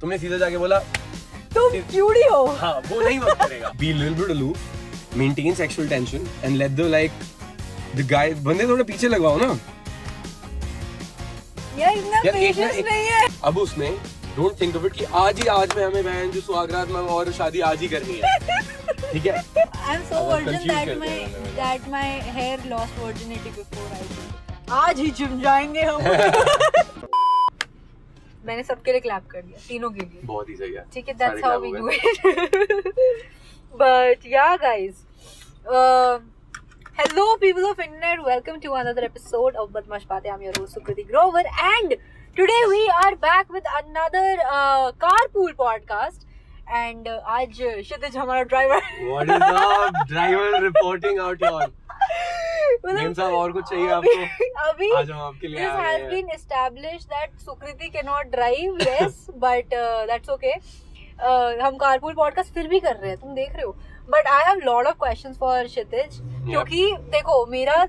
तुमने सीधा जाके बोला तुम क्यूटी हो। हाँ, वो नहीं वर्क करेगा। Be a little bit aloof, maintain sexual tension and let the guy बंदे थोड़ा पीछे लगवाओ ना यार इतना पेशेंस नहीं है। अब उसमें डोंट थिंक ऑफ इट कि आज में हमें बहन जो सुहागरात में और शादी आज ही करनी है, ठीक है? I am so virgin that my hair lost virginity before I think. आज ही जिम जाएंगे हम। मैंने सबके लिए क्लैप कर दिया, तीनों के लिए। बहुत ही सही है, ठीक है, that's how we do it. But yeah guys, hello people of internet, welcome to another episode of Badmaaash Baatein. I'm your host Sukriti Grover and today we are back with another carpool podcast and आज क्षितिज हमारा driver. What is up driver reporting out here? Ma'am साहब और कुछ चाहिए आपको? अभी आज हम आपके लिए this has been established that Sukriti cannot drive, yes, but that's okay. हम कारपूल पॉडकास्ट फिर भी कर रहे हैं, तुम देख रहे हो। But I have lot of questions for Kshitij, क्योंकि देखो मेरा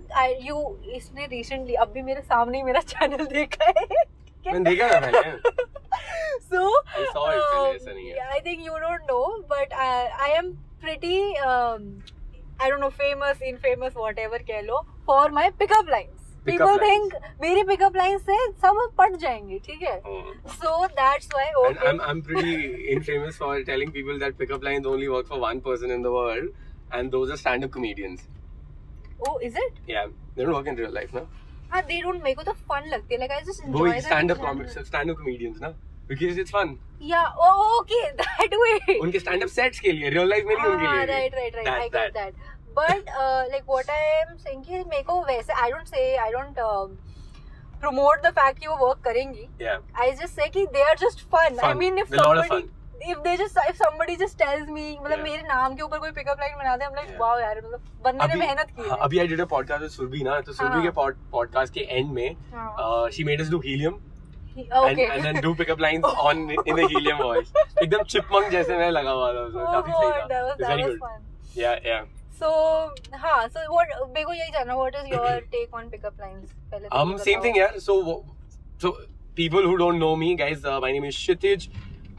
इसने रिसेंटली अभी मेरे सामने ही मेरा चैनल देखा है। मैंने देखा ना पहले। So I saw it पहले, ऐसा नहीं है। I think you don't know, but I am pretty I don't know, famous, infamous, whatever कह लो, for my pickup lines. People think मेरी पिकअप लाइन से सब पट जाएंगे, ठीक है? So that's why. Okay. And I'm pretty infamous for telling people that pickup lines only work for one person in the world, and those are stand-up comedians. Oh, is it? Yeah, they don't work in real life, ना? हाँ, they don't make it तो fun लगते हैं, like I just enjoy वो them. stand-up comedians ना, because it's fun. Yeah, oh, okay, that way. उनके stand-up sets के लिए, real life में नहीं उनके लिए। Right. I got that. But like what I am saying कि मेरे को वैसे I don't promote the fact कि वो work करेंगी. Yeah. I just say कि they are just fun. I mean if somebody just tells me, मतलब मेरे नाम के ऊपर कोई पिकअप लाइन बना दे, I'm like wow यार, मतलब बंदे ने मेहनत की है। अभी I did a podcast with Surabhi ना, तो सुरभि के podcast के end में she made us do helium. Okay. And then do pickup lines in the helium voice. एकदम चिपमंक जैसे मैं लगा हुआ था उसमें, काफी सही था। That was fun. Yeah. So what मेरे को यही जानना, what is your take on pickup lines? पहले same thing यार. So people who don't know me, guys, my name is Kshitij.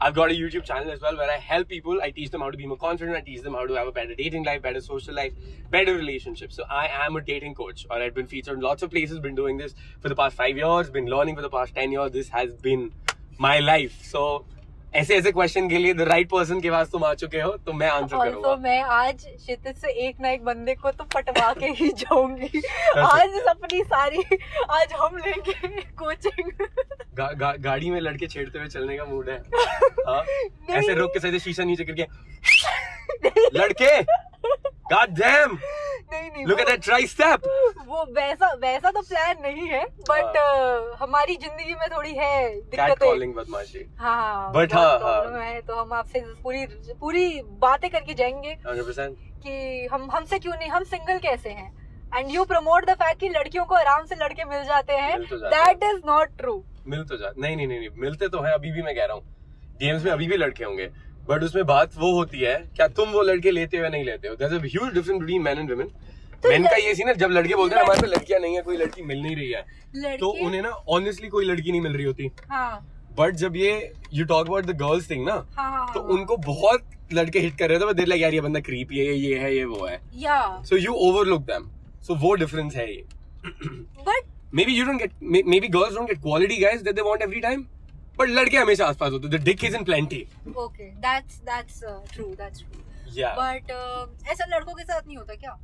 I've got a YouTube channel as well where I help people. I teach them how to be more confident. I teach them how to have a better dating life, better social life, better relationships. So I am a dating coach, or I've been featured in lots of places. Been doing this for the past 5 years. Been learning for the past 10 years. This has been my life. So ऐसे question के लिए the right person के पास तुम आ चुके हो, तो मैं answer करूंगा। तो मैं आज क्षितिज से एक ना एक बंदे को तो पटवा के ही जाऊंगी। आज अपनी सारी आज हम लेंगे कोचिंग। गाड़ी में लड़के छेड़ते हुए चलने का मूड है। हाँ? ऐसे रोक के सीधे शीशा नीचे करके लड़के God damn! नहीं Look at that tricep! वो वैसा तो प्लान नहीं है, बट हमारी जिंदगी में थोड़ी है दिक्कतें। Catcalling बदमाशी। हाँ, बट हाँ, तो हम आपसे पूरी बातें करके जाएंगे 100% कि हमसे क्यों नहीं, हम सिंगल कैसे हैं, and you promote the fact कि लड़कियों को आराम से लड़के मिल जाते हैं। That is not true. मिल तो जाते नहीं, मिलते तो है, अभी भी मैं कह रहा हूँ डीएम्स में अभी भी लड़के होंगे, बट उसमें बात वो होती है क्या तुम वो लड़के लेते हो या नहीं लेते हो। There is a huge difference between men and women. Men का ये सी ना, जब लड़के बोलते हैं हमारे पे लड़कियां नहीं है, कोई लड़की मिल नहीं रही है, तो उन्हें ना ऑनेस्टली कोई लड़की नहीं मिल रही होती। बट जब ये you talk about the girls thing ना, तो उनको बहुत लड़के हिट कर रहे थे, देर लाइक यार ये बंदा क्रीपी है, ये है, ये वो है, सो यू ओवरलुक देम। सो वो डिफरेंस है ये। But maybe girls don't get quality guys that they want every time, but लड़के हमेशा आसपास होते हैं। The dick is in plenty. Okay, that's true. Yeah. But ऐसा लड़कों के साथ नहीं होता क्या?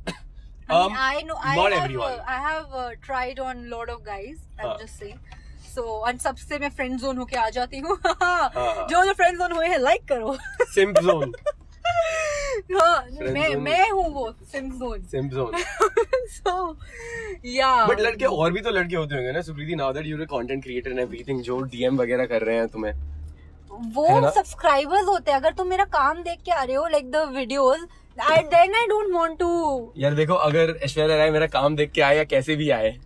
I know. Not everyone. I have tried on lot of guys. I'm just saying. So and सबसे मैं friend zone होके आ जाती हूँ। जो friend zone हुए हैं like करो। Simp zone. हाँ, मैं हूँ वो simp zone. So yeah. But लड़के और भी तो लड़के होते होंगे ना सुकृति, now that you're a content creator and everything, जो DM वगैरह कर रहे हैं तुम्हें, वो सब्सक्राइबर्स होते हैं। अगर तुम मेरा काम देख के आ रहे हो, like the videos, then I don't want to. यार देखो, अगर ऐश्वर्या राय मेरा काम देख के आए या कैसे भी आए,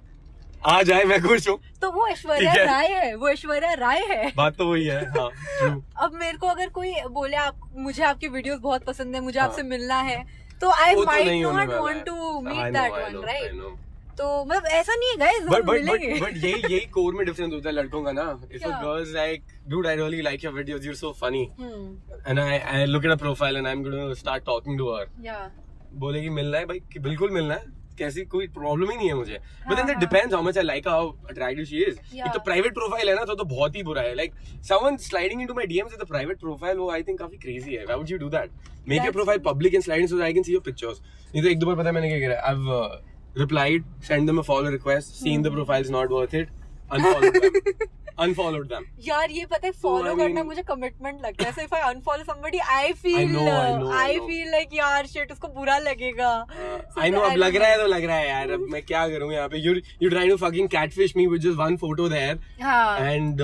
आ जाए, मैं खुश हूँ। तो वो ऐश्वर्या राय है, बात तो वही है। हाँ, true. अब मेरे को अगर कोई बोले मुझे आपकी वीडियोस बहुत पसंद है, मुझे आपसे मिलना है, तो I might not want to meet that one, right? तो मतलब ऐसा नहीं है गाइस, हम मिलेंगे। बट यही कोर में डिफरेंस होता है लड़कों का ना. If a girl's like, dude, I really like your videos, you're so funny, and I look at a profile and I'm going to start talking to her. Yeah. बोलेगी मिलना है भाई, बिल्कुल मिलना है, कैसी कोई प्रॉब्लम ही नहीं है मुझे. But then it depends how much I like her, how attractive she is. Yeah. एक तो प्राइवेट प्रोफाइल है ना, तो बहुत ही बुरा है. Like someone sliding into my DMs with a private profile, वो I think काफी crazy है. Why would you do that? Make your profile public and slide in so that I can see your pictures. नहीं तो एक दो बार पता है मैंने क्या किया. I've replied, send them a follow request, seen the profile's not worth it, unfollowed them. यार ये पता है, फॉलो करना मुझे कमिटमेंट लगता है. So if I unfollow somebody, I feel like यार shit, उसको बुरा लगेगा. I know, अब लग रहा है तो लग रहा है यार. अब मैं क्या करूँ यहाँ पे? You're trying to fucking catfish me with just one photo there. And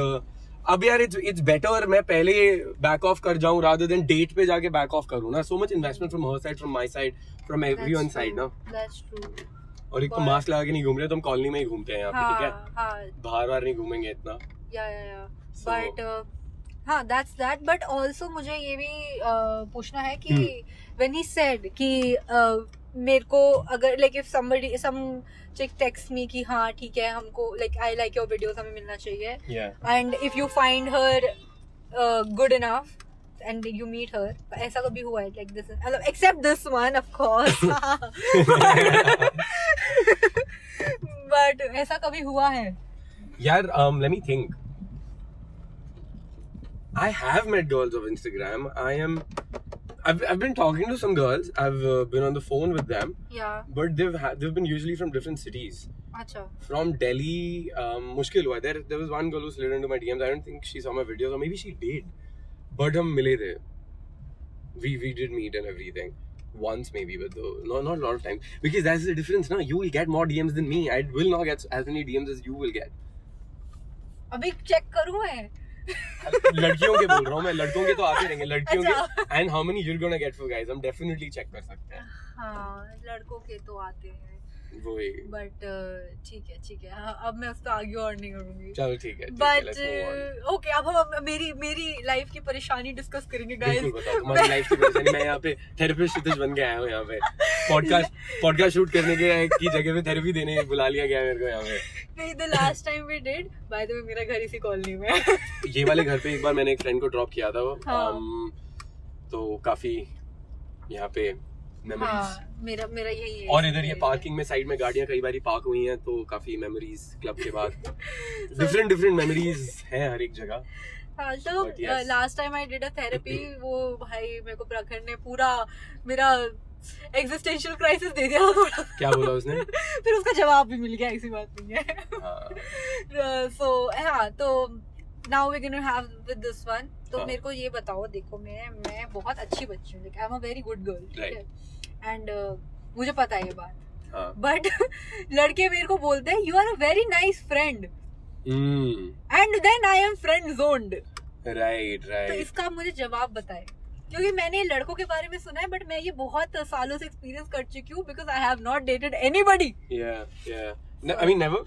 अब यार it's better मैं पहले back off कर जाऊँ rather than date पे जाके back off करूँ ना. So much investment from her side, from my side, from everyone's side ना. That's true. और एक तो मास्क लगा के नहीं घूम रहे, तो हम कॉलोनी में ही घूमते हैं यहाँ पे, ठीक है? बाहर नहीं घूमेंगे इतना. बट हाँ, that's that. But also मुझे ये भी पूछना है कि when he said कि मेरे को अगर like if some chick text me कि हाँ ठीक है हमको like I like your videos, हमें मिलना चाहिए, and if you find her good enough and you meet her, ऐसा कभी हुआ है like this, except this one of course. But ऐसा कभी हुआ है यार? Let me think. I have met girls of Instagram. I've been talking to some girls. I've been on the phone with them. Yeah. But they've been usually from different cities. अच्छा. From Delhi, मुश्किल हुआ. There was one girl who slid into my DMs. I don't think she saw my videos, or maybe she did. But हम मिले थे. We did meet and everything. Once maybe, but not a lot of time. Because that's the difference, no? You will get more DMs than me. I will not get as many DMs as you will get. अभी check करूँ मैं? लड़कियों के बोल रहा हूँ मैं, लड़कों के तो आते रहेंगे, लड़कियों के. And how many you're gonna get for guys? हम definitely check कर सकते हैं. हाँ, लड़कों के तो आते हैं. वही. But ठीक है. हाँ, अब मैं उस पर आगे और नहीं करूँगी. चलो ठीक है. But okay, अब हम मेरी लाइफ की परेशानी डिस्कस करेंगे guys. बिल्कुल बताओ तुम्हारी लाइफ की परेशानी. मैं यहाँ पे थेरेपिस्ट क्षितिज बन के आया हूँ यहाँ पे. पॉडकास्ट शूट करने की जगह पे थेरेपी देने बुला लिया गया मेरे को यहाँ पे. नहीं, the last time we did, by the way, मेरा घर इसी कॉलोनी में. ये वाले घर पे एक बार मैंने एक फ्रेंड को ड्रॉप किया था वो. तो काफी यहाँ पे मेमोरीज. मेरा यही है. और इधर ये पार्किंग में साइड में गाड़ियां कई बार पार्क हुई हैं, तो काफी मेमोरीज क्लब के बाद. डिफरेंट मेमोरीज हैं हर एक जगह. हाँ, तो last time I did a therapy. वो भाई मेरे को प्रखर ने पूरा मेरा एग्जिस्टेंशियल क्राइसिस दे दिया थोड़ा. क्या बोला उसने? फिर उसका जवाब भी मिल गया, ऐसी बात नहीं है. सो हाँ, तो now we gonna have with this one. तो मेरे को ये बताओ, देखो मैं बहुत अच्छी बच्ची हूँ, I am a very good girl, ठीक है? एंड मुझे पता है ये बात. बट लड़के मेरे को बोलते हैं you are a very nice friend, and then I am friend zoned. Right. तो इसका मुझे जवाब बताए, क्योंकि मैंने लड़कों के बारे में सुना है, बट मैं ये बहुत सालों से एक्सपीरियंस कर चुकी हूँ, because I have not dated anybody. I mean never.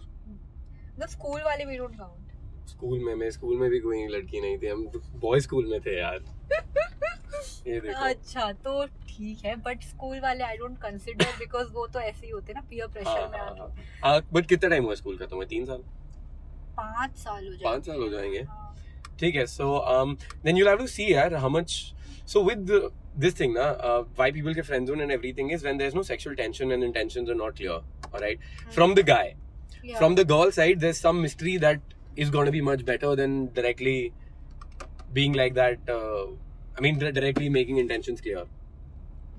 The school वाले वी डोंट काउंट. स्कूल में भी कोई लड़की नहीं थी, हम बॉय स्कूल में थे यार. ये देखो. अच्छा, तो ठीक है, बट स्कूल वाले आई डोंट कंसीडर, बिकॉज वो तो ऐसे ही होते ना, पीयर प्रेशर में आके. बट कितना टाइम हुआ स्कूल का तुम्हें? 3 साल? 5 साल हो जाएंगे. 5 साल हो जाएंगे. ठीक है. So then you'll have to see यार how much. So with this thing na, why people get friend zone and everything is when there's no sexual tension and intentions are not clear. All right, from the guy. From the girl side, there's some mystery that is going to be much better than directly being like that. I mean, directly making intentions clear.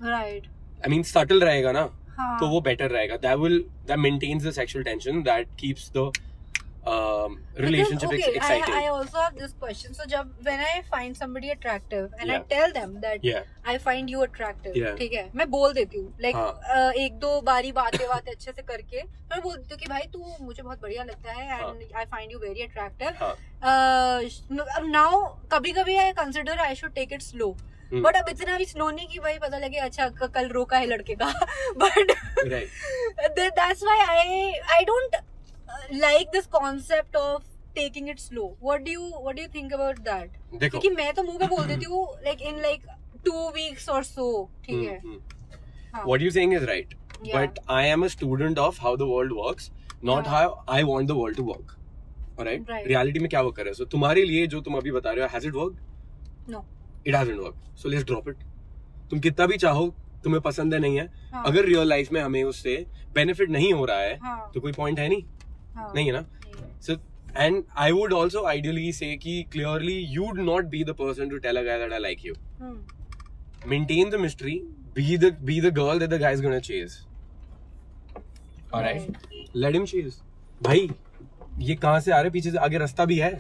Right. I mean, subtle रहेगा ना, तो वो better रहेगा. That maintains the sexual tension, that keeps the relationship exciting. I also have this question. So when I find somebody attractive and I tell them that I find you attractive, ठीक है, मैं बोल देती हूँ, like 1-2 बारी बातें अच्छे से करके मैं बोल देती हूँ कि भाई तू मुझे बहुत बढ़िया लगता है and I find you very attractive. Now कभी I consider I should take it slow. But अब इतना भी स्लो नहीं कि भाई पता लगे अच्छा कल रोका है लड़के का. But that's why I don't like this concept of taking it slow. What do you think about that? क्योंकि मैं तो मुंह पे बोल देती हूँ like in 2 weeks or so, ठीक है. What you're saying is right. Yeah. but I am a student of how the world works, not how I want the world to work. Alright? Right. Reality में क्या work कर रहा है? So तुम्हारे लिए जो तुम अभी बता रहे हो, has it worked? No. It hasn't worked. So let's drop it. तुम कितना भी चाहो, तुम्हें पसंद है नहीं है, हाँ. अगर रियल लाइफ में हमें उससे बेनिफिट नहीं हो रहा है, हाँ. तो कोई पॉइंट है नहीं, हाँ. नहीं है ना? So and I would also ideally say कि clearly you'd not be the person to tell a guy that I like you. Maintain the mystery. Be the girl that the guy is gonna chase. Alright? Let him chase. भाई ये कहाँ से आ रहे, पीछे से आगे रास्ता भी है,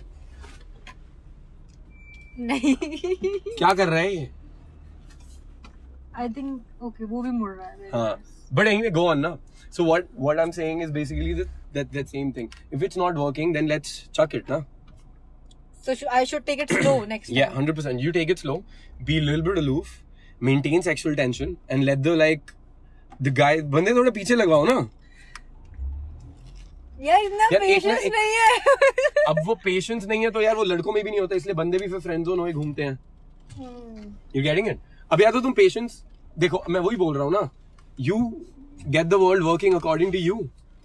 नहीं क्या कर रहा है ये? I think okay वो भी मुड़ रहा है. हाँ, but anyway, go on ना. So what I'm saying is basically that same thing. If it's not working, then let's chuck it, ना. So I should take it slow next time. Yeah, 100%. You take it slow. Be a little bit aloof. Maintain sexual tension and let the guy बंदे थोड़े पीछे लगवाओ ना. यार इतना patience नहीं है. अब वो पेशेंस नहीं है तो यार वो लड़कों में भी नहीं होता, इसलिए बंदे भी फिर फ्रेंड जोन में घूमते हैं. You getting it? अब या तो तुम पेशेंस देखो, मैं वही बोल रहा हूँ ना. You get the world working according to you.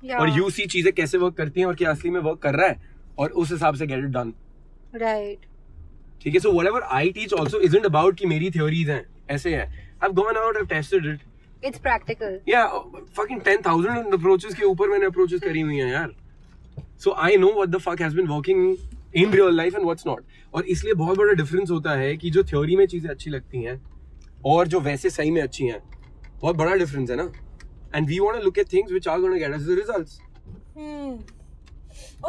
Yeah. और you see चीजें कैसे वर्क करती हैं और क्या असली में वर्क कर रहा है, और उस हिसाब से get it done. Right. ठीक है. So whatever I teach also isn't about कि मेरी theories हैं, ऐसे है. I've gone out, I've tested it. It's practical. Yeah, fucking 10,000 approaches के ऊपर मैंने approaches करी हुई हैं यार. So I know what the fuck has been working in real life and what's not. और इसलिए बहुत बड़ा difference होता है कि जो theory में चीजें अच्छी लगती हैं और जो वैसे सही में अच्छी हैं, बहुत बड़ा difference है ना. And we want to look at things which are going to get us the results.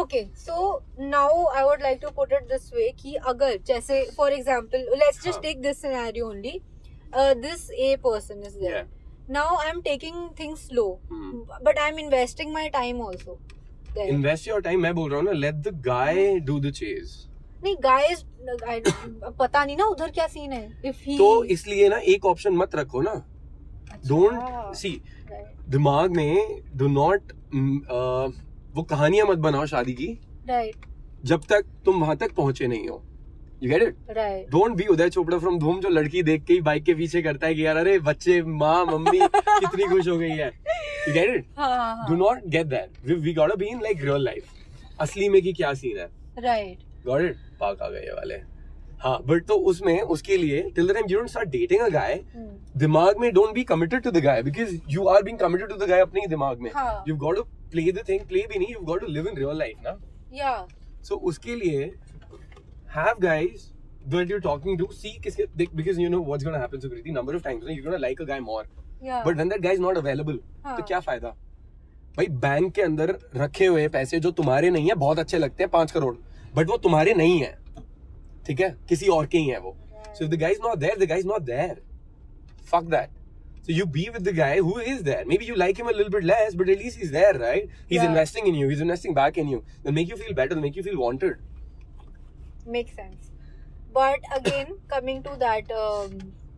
Okay, so now I would like to put it this way कि अगर जैसे for example, let's just take this scenario only. This A person is there. Yeah. Now I'm taking things slow, but I'm investing my time also. There. Invest your time. मैं बोल रहा हूँ ना, let the guy do the chase. नहीं guys, पता नहीं ना उधर क्या सीन है. If he तो इसलिए ना एक ऑप्शन मत रखो ना. Don't see. दिमाग में do not वो कहानियां मत बनाओ शादी की. Right. जब तक तुम वहां तक पहुंचे नहीं हो. You get it? Right. Don't be Uday Chopra from धूम जो लड़की देख के ही बाइक के पीछे करता है कि यार अरे बच्चे माँ मम्मी कितनी खुश हो गई है. You get it? हाँ. Do not get that. We gotta be in like real life. असली में की क्या सीन है. Right. Got it? पाक आ गए ये वाले. हाँ, but तो उसमें उसके लिए till the time you don't start dating a guy, दिमाग में don't be committed to the guy because you are being committed to the guy अपने ही दिमाग में. हाँ. You've got to play the thing, play भी नहीं. You've got to live in real life ना. Yeah. So उसके लिए have guys that you're talking to, see किसके, because you know what's gonna happen, Sukriti, number of times you're gonna like a guy more. Yeah. But when that guy is not available, तो क्या फायदा? भाई bank के अंदर रखे हुए पैसे जो तुम्हारे नहीं है बहुत अच्छे लगते हैं 5 करोड़, बट वो तुम्हारे नहीं है, ठीक है, किसी और के ही है वो. So if the guy is not there, the guy is not there. Fuck that. So you be with the guy who is there. Maybe you like him a little bit less, but at least he's there, right? He's investing in you. He's investing back in you. They'll make you feel better. They'll make you feel wanted. Makes sense. But again, coming to that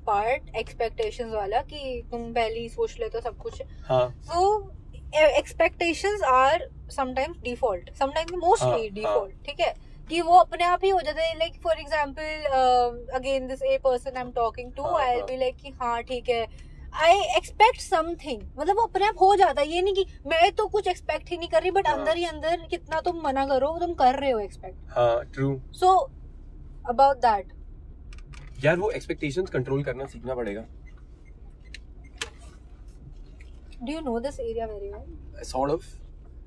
part, expectations वाला कि तुम पहले ही सोच लेते हो सब कुछ. हाँ. So expectations are sometimes default. Sometimes mostly default. ठीक है? कि वो अपने आप ही हो जाते हैं. Like for example, again this A person I'm talking to, I'll be like कि हाँ ठीक है. I expect something. मतलब वो अपने आप हो जाता है. ये नहीं कि मैं तो कुछ expect ही नहीं कर रही, but अंदर ही अंदर कितना तुम मना करो तुम कर रहे हो expect. हाँ, true. So about that. यार वो expectations control करना सीखना पड़ेगा. Do you know this area very well? Sort of.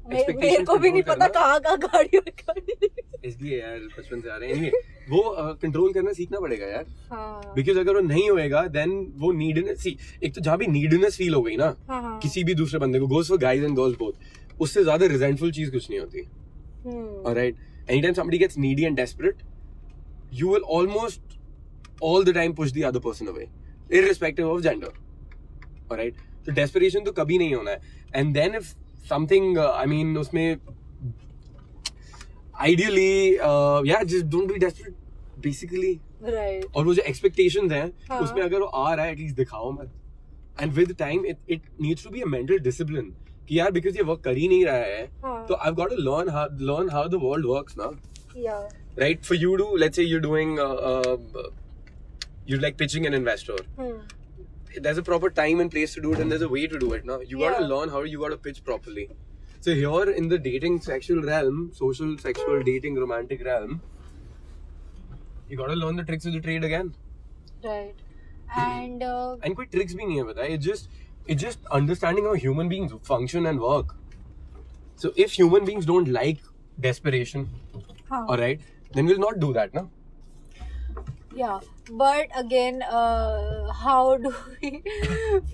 मेरे को भी नहीं पता कहाँ गाड़ी रखी. इसलिए यार बचपन से आ रहे हैं. Anyway, वो कंट्रोल करना सीखना पड़ेगा यार. हाँ. Because अगर वो नहीं होएगा, then वो neediness, see, एक तो जहाँ भी neediness feel हो गई ना, हाँ. किसी भी दूसरे बंदे को, goes for guys and girls both, उससे ज्यादा resentful चीज कुछ नहीं होती. Alright, anytime somebody gets needy and desperate, you will almost all the time push the other person away, irrespective of gender. Alright, so desperation तो कभी नहीं होना है. And then if something, I mean, उसमें ideally, yeah, just don't be desperate, basically. Right. और वो जो expectations हैं, उसमें अगर वो आ रहा है, at least दिखाओ मत. And with time, it needs to be a mental discipline. कि यार because ये work कर ही नहीं रहा है, तो I've got to learn how the world works now. Yeah. Right? For you to, let's say you're doing, you're like pitching an investor. there's a proper time and place to do it, and there's a way to do it. Now you gotta Yeah. learn how you gotta pitch properly. So here in the dating sexual realm, social sexual dating romantic realm, you gotta learn the tricks of the trade again. Right. And And कोई tricks भी नहीं है पता है. It's just understanding how human beings function and work. So if human beings don't like desperation, हाँ. alright, then we'll not do that, na? Yeah, but again, how do we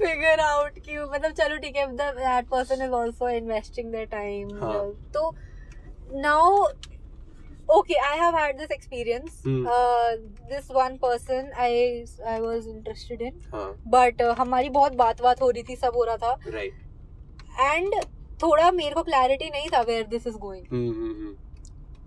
figure out कि मतलब चलो ठीक है, that person is also investing their time. हाँ. तो now, okay, I have had this experience. This one person I was interested in, हाँ. but हमारी बहुत बात हो रही थी, सब हो रहा था. Right. And थोड़ा मेरे को clarity नहीं था where this is going.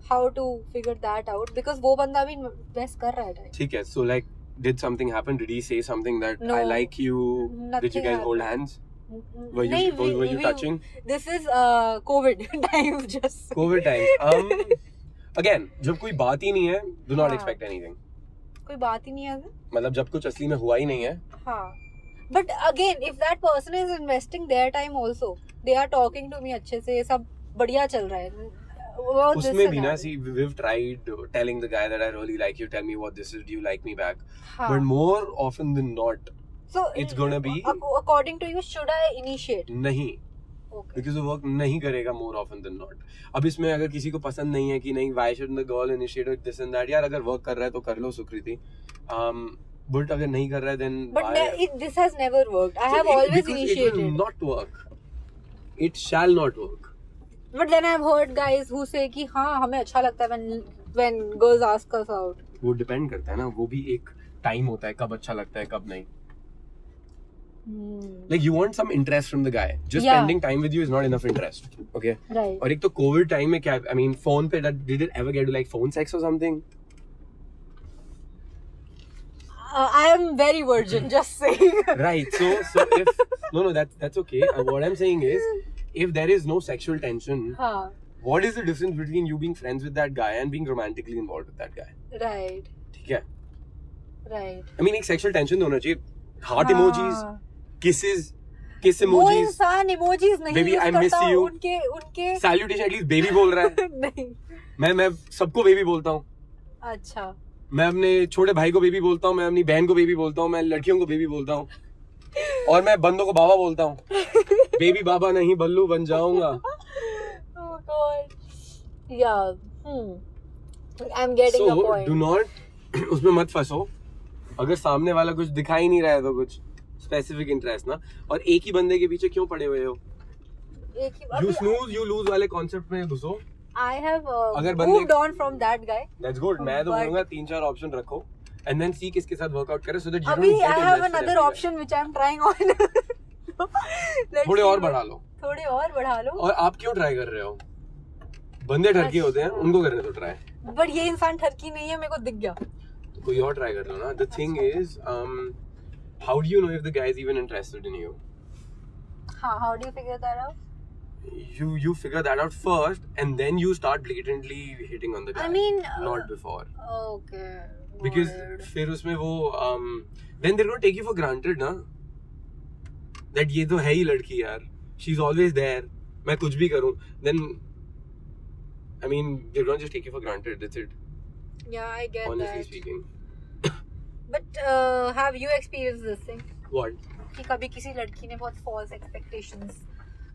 How to figure that out, because वो बंदा भी invest कर रहा है. ठीक है. So like, did something happen? Did he say something that No. I like you? Nothing Did you guys hold happened. hands? नहीं, Were you touching? This is COVID time just. COVID times. Again, जब कोई बात ही नहीं है, do not हाँ. expect anything. कोई बात ही नहीं है. मतलब जब कुछ असली में हुआ ही नहीं है. हाँ. But again, if that person is investing their time also, they are talking to me अच्छे से, सब बढ़िया चल रहा है. उसमें भी ना, see, we've tried telling the guy that I really like you, tell me what this is, do you like me back? हाँ. But more often than not, So it's gonna be according to you, should I initiate? नहीं. Okay. Because वो work नहीं करेगा more often than not. अब इसमें अगर किसी को पसंद नहीं है कि नहीं, why shouldn't the girl initiate this and that, यार अगर work कर रहा है तो कर लो सुकृति. But अगर नहीं कर रहा है then But this has never worked. I have always because initiated. it will not work. It shall not work. But then I've heard guys who say कि हाँ हमें अच्छा लगता है when girls ask us out. वो depend करता है ना, वो भी एक टाइम होता है कब अच्छा लगता है कब नहीं. Like you want some interest from the guy. Just Yeah. spending time with you is not enough interest. Okay. Right. और एक तो कोविड टाइम में क्या, I mean phone पे did it ever get to like phone sex or something? I am very virgin, just saying. Right. So if no that's okay. What I'm saying is, if there is no sexual tension, हाँ. what is the difference between you being friends with that guy and being romantically involved with that guy? Right. ठीक है. Right. I mean एक sexual tension तो होना चाहिए. Heart हाँ. emojis, kisses, kiss वो emojis. इंसान emojis नहीं Baby, use I miss करता, you. उनके Salutation at least baby बोल रहा है. नहीं. मैं सबको बेबी बोलता हूँ. अच्छा. मैं अपने छोटे भाई को बेबी बोलता हूँ, मैं अपनी बहन को बेबी बोलता हूँ, मैं लड़कियों को बेबी बोलता हूँ, और मैं बंदों को बाबा बोलता हूँ. बेबी बाबा नहीं बल्लू बन जाऊंगा. Oh God. Yeah. I'm getting the So point. do not उसमें मत फंसो. अगर सामने वाला कुछ दिखाई नहीं रहा है तो कुछ स्पेसिफिक इंटरेस्ट ना, और एक ही बंदे के पीछे क्यों पड़े हुए हो. एक ही You snooze you lose वाले कॉन्सेप्ट में घुसो. I have अगर moved on from that guy. That's good. मैं तो But- बोलूँगा 3-4 ऑप्शन रखो and then see किसके साथ वर्कआउट करे so that you अभी don't get I have invested another everywhere. option which I'm trying on. Let's थोड़े see और what- बढ़ा लो. थोड़े और बढ़ा लो. और आप क्यों ट्राई कर रहे हो. बंदे ठरके होते हैं, उनको करने दो ट्राई. But ये इंसान ठरकी नहीं है, मेरे को दिख गया. तो कोई और ट्राई कर लो ना. The thing is, how do you know if the guy is even interested in you? हाँ, how do you figure that out? You figure that out first and then you start blatantly hitting on the guy. I mean, not before. Okay. Because Word. फिर उसमें वो then they're gonna take you for granted ना, that ये तो है ही लड़की यार, she's always there, मैं कुछ भी करूँ, then I mean they're gonna just take you for granted. That's it. Yeah, I get Honestly that. speaking. But have you experienced this thing? What? कि कभी किसी लड़की ने बहुत false expectations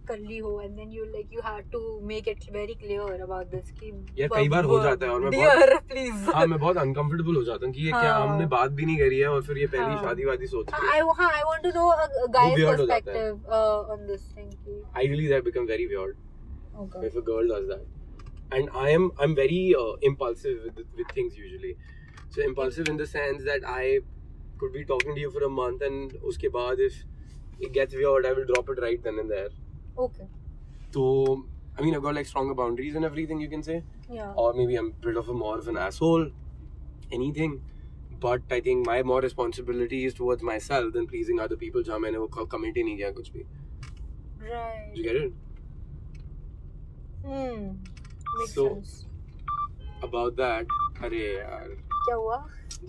कर ली हो and then you had to make it very clear about this कि यार कई बार हो जाता है और मैं dear please. हाँ मैं बहुत uncomfortable हो जाता हूँ कि ये क्या हाँ. हमने बात भी नहीं करी है और फिर ये पहली हाँ. शादी वादी सोच रही है. I want to know a guy's weird हो जाता है. perspective on this thing. Ideally that become very weird Okay. if a girl does that. And I'm very impulsive with things usually. So impulsive in the sense that I could be talking to you for a month and उसके बाद if it gets weird I will drop it right then and there. Okay. So I mean I've got like stronger boundaries and everything you can say. Yeah. Or maybe I'm a bit of more of an asshole. Anything. But I think my more responsibility is towards myself than pleasing other people जहाँ मैंने वो commit ही नहीं किया कुछ भी. Right. Did you get it? Makes So- sense. About that, अरे यार, क्या हुआ?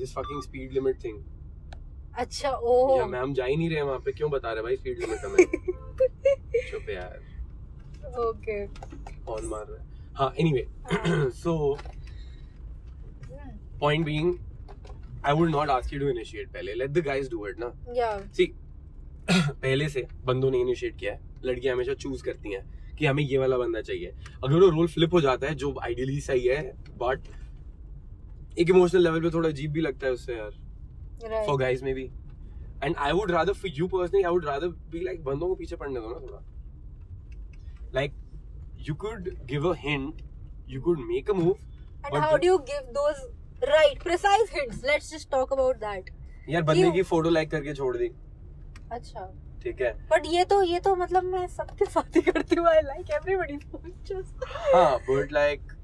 this fucking speed limit thing. अच्छा ओह या मैम जा ही नहीं रहे वहाँ पे, क्यों बता रहे भाई स्पीड लिमिट हमें। चुप यार, ओके कौन मार रहा है। हाँ anyway, so point being I would not ask you to initiate, पहले let the guys do it ना। या सी पहले से बंदों ने इनिशिएट किया है, लड़कियां हमेशा चूज करती हैं कि हमें ये वाला बंदा चाहिए। अगर वो रोल फ्लिप हो जाता है जो आइडियली सही है, बट एक इमोशनल लेवल पे थोड़ा अजीब भी लगता है उससे यार, right for guys may be. And I would rather, for you personally, I would rather be like बंदों को पीछे पड़ने दो ना थोड़ा। Like you could give a hint, you could make a move, and how do you give those right precise hints? Let's just talk about that. यार बंदे की फोटो लाइक करके छोड़ दी, अच्छा ठीक है, बट ये तो मतलब मैं सबके साथ ही करती हूँ, I like everybody's pictures. हाँ but like